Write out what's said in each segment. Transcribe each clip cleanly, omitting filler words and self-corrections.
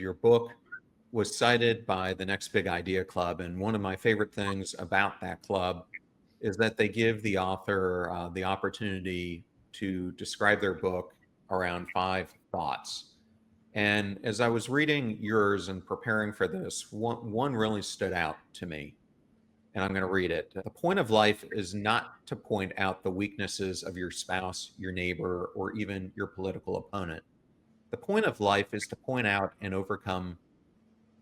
your book was cited by the Next Big Idea Club. And one of my favorite things about that club is that they give the author the opportunity to describe their book around 5 thoughts. And as I was reading yours and preparing for this, one really stood out to me. And I'm going to read it. The point of life is not to point out the weaknesses of your spouse, your neighbor, or even your political opponent. The point of life is to point out and overcome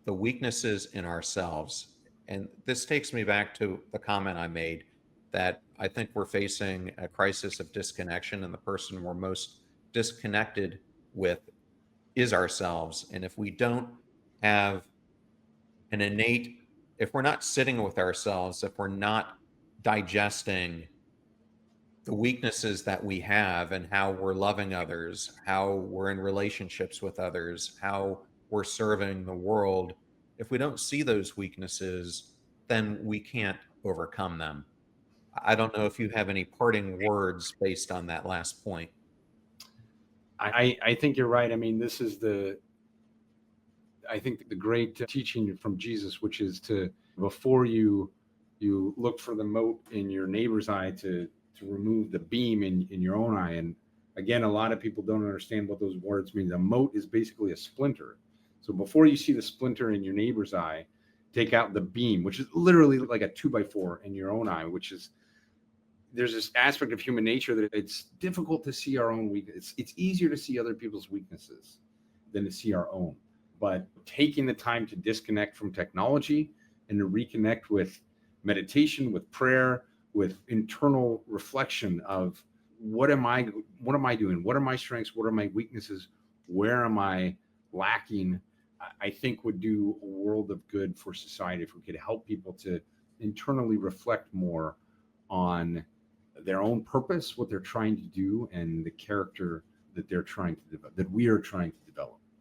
the weaknesses in ourselves. And this takes me back to the comment I made that I think we're facing a crisis of disconnection, and the person we're most disconnected with is ourselves. And if we don't have an innate, if we're not sitting with ourselves, if we're not digesting the weaknesses that we have and how we're loving others, how we're in relationships with others, how we're serving the world, if we don't see those weaknesses, then we can't overcome them. I don't know if you have any parting words based on that last point. I think you're right. I mean, this is I think the great teaching from Jesus, which is to, before you look for the mote in your neighbor's eye, to remove the beam in your own eye. And again, a lot of people don't understand what those words mean. A mote is basically a splinter. So before you see the splinter in your neighbor's eye, take out the beam, which is literally like a 2x4 in your own eye, which is, there's this aspect of human nature that it's difficult to see our own weakness. It's easier to see other people's weaknesses than to see our own. But taking the time to disconnect from technology and to reconnect with meditation, with prayer, with internal reflection of what am I doing? What are my strengths? What are my weaknesses? Where am I lacking? I think would do a world of good for society if we could help people to internally reflect more on their own purpose, what they're trying to do, and the character that they're trying to develop, that we are trying to develop.